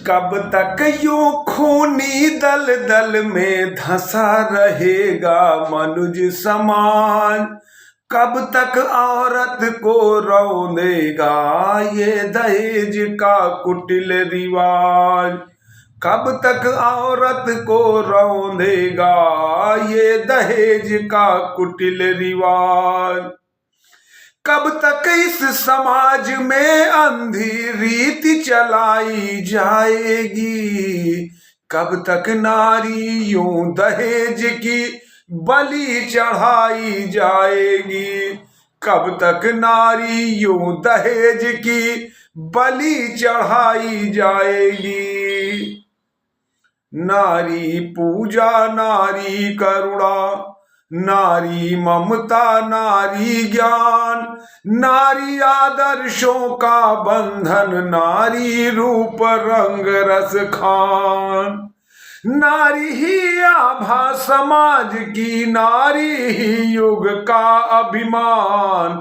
कब तक यूं खूनी दल दल में धंसा रहेगा मनुज समाज। कब तक औरत को रौंदेगा ये दहेज का कुटिल रिवाज। कब तक औरत को रौंदेगा ये दहेज का कुटिल रिवाज। कब तक इस समाज में अंधी रीति चलाई जाएगी। कब तक नारी यूं दहेज की बलि चढ़ाई जाएगी। कब तक नारी यूं दहेज की बलि चढ़ाई जाएगी। नारी पूजा, नारी करुणा, नारी ममता, नारी ज्ञान, नारी आदर्शों का बंधन, नारी रूप रंग रस खान। नारी ही आभा समाज की, नारी ही युग का अभिमान।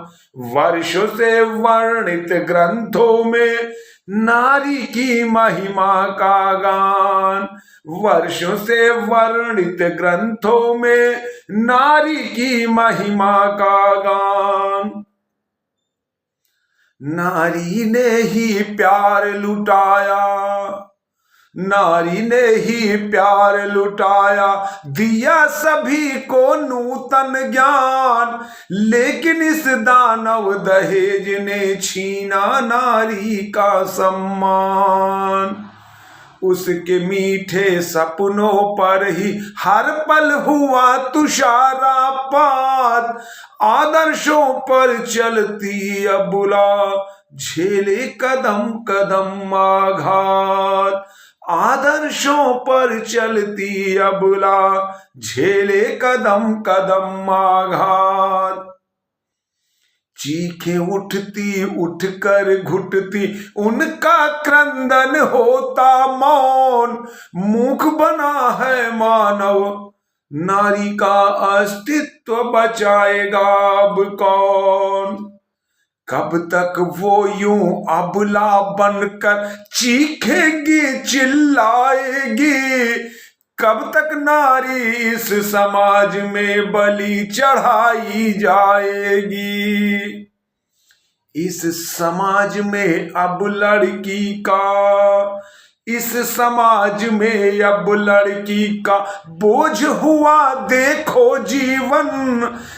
वर्षों से वर्णित ग्रंथों में नारी की महिमा का गान। वर्षों से वर्णित ग्रंथों में नारी की महिमा का गान। नारी ने ही प्यार लुटाया, नारी ने ही प्यार लुटाया, दिया सभी को नूतन ज्ञान। लेकिन इस दानव दहेज ने छीना नारी का सम्मान। उसके मीठे सपनों पर ही हर पल हुआ तुषारपात। आदर्शों पर चलती अबुला, झेले कदम कदम आघात। आदर्शों पर चलती अबुला, झेले कदम कदम आघात। चीखें उठती उठकर घुटती, उनका क्रंदन होता मौन। मुख बना है मानव, नारी का अस्तित्व बचाएगा अब कौन। कब तक वो यूं अबला बनकर चीखेगी चिल्लाएगी। कब तक नारी इस समाज में बलि चढ़ाई जाएगी। इस समाज में अब लड़की का, इस समाज में अब लड़की का बोझ हुआ देखो जीवन।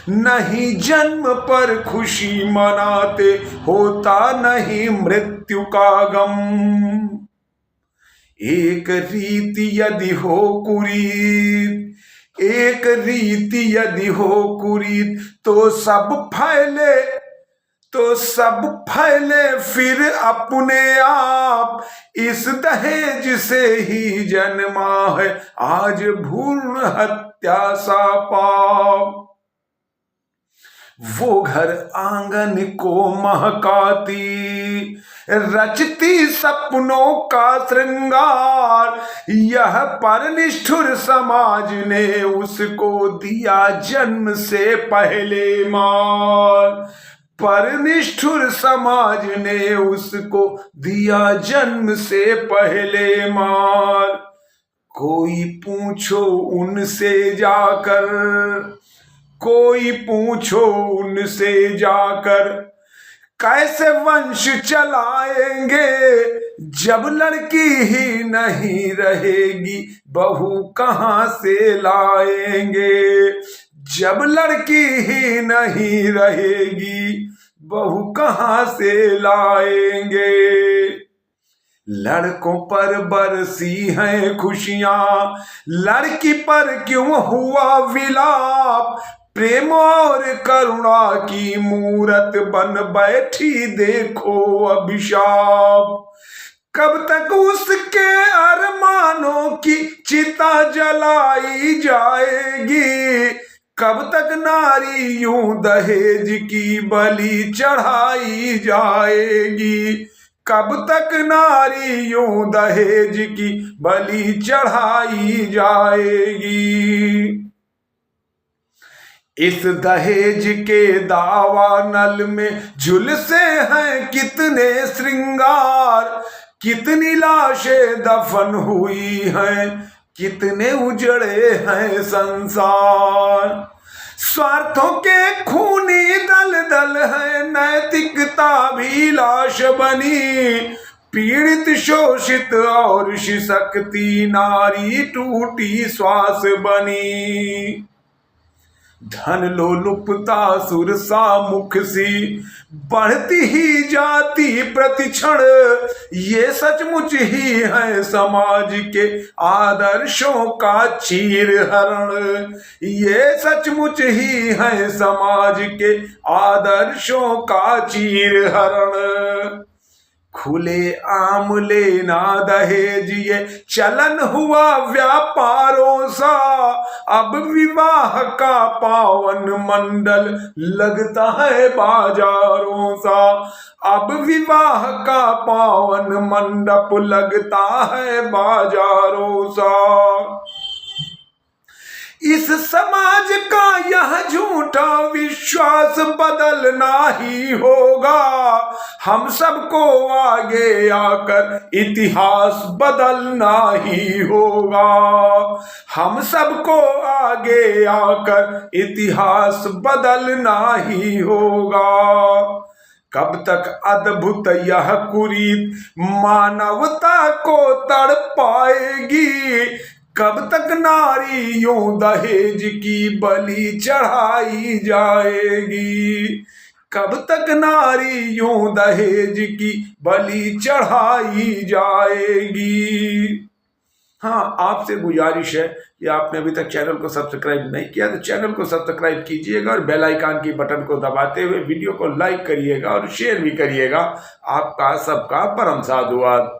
नहीं जन्म पर खुशी मनाते, होता नहीं मृत्यु का गम। एक रीति यदि हो कुरीत, एक रीति यदि हो कुरीत, तो सब फैले, तो सब फैले फिर अपने आप। इस दहेज से ही जन्मा है आज भ्रूण हत्या सा पाप। वो घर आंगन को महकाती, रचती सपनों का श्रृंगार। यह परनिष्ठुर समाज ने उसको दिया जन्म से पहले मार। परनिष्ठुर समाज ने उसको दिया जन्म से पहले मार। कोई पूछो उनसे जाकर, कोई पूछो उनसे जाकर, कैसे वंश चलाएंगे। जब लड़की ही नहीं रहेगी, बहू कहां से लाएंगे। जब लड़की ही नहीं रहेगी, बहू कहां से लाएंगे। लड़कों पर बरसी हैं खुशियां, लड़की पर क्यों हुआ विलाप। प्रेम और करुणा की मूरत बन बैठी देखो अभिशाप। कब तक उसके अरमानों की चिता जलाई जाएगी। कब तक नारी यूं दहेज की बलि चढ़ाई जाएगी। कब तक नारी यूं दहेज की बलि चढ़ाई जाएगी। इस दहेज के दावा नल में झुलसे हैं कितने श्रृंगार। कितनी लाशें दफन हुई हैं, कितने उजड़े हैं संसार। स्वार्थों के खूनी दल दल है, नैतिकता भी लाश बनी। पीड़ित शोषित और शिशक्ति नारी टूटी श्वास बनी। धन लोलुपता सुरसा मुख सी बढ़ती ही जाती प्रतिक्षण। ये सचमुच ही है समाज के आदर्शों का चीर हरण। ये सचमुच ही है समाज के आदर्शों का चीर हरण। खुले आम लेना दहेज ये चलन हुआ व्यापारों सा। अब विवाह का पावन मंडल लगता है बाजारों सा। अब विवाह का पावन मंडप लगता है बाजारों सा। इस समाज का यह झूठा विश्वास बदलना ही होगा। हम सबको आगे आकर इतिहास बदलना ही होगा। हम सबको आगे आकर इतिहास बदलना ही होगा। कब तक अद्भुत यह कुरीत मानवता को तड़पाएगी। कब तक नारियों दहेज की बलि चढ़ाई जाएगी। कब तक नारियों दहेज की बलि चढ़ाई जाएगी। हाँ, आपसे गुजारिश है कि आपने अभी तक चैनल को सब्सक्राइब नहीं किया तो चैनल को सब्सक्राइब कीजिएगा और बेल आइकन की बटन को दबाते हुए वीडियो को लाइक करिएगा और शेयर भी करिएगा। आपका सबका परम साधुवाद।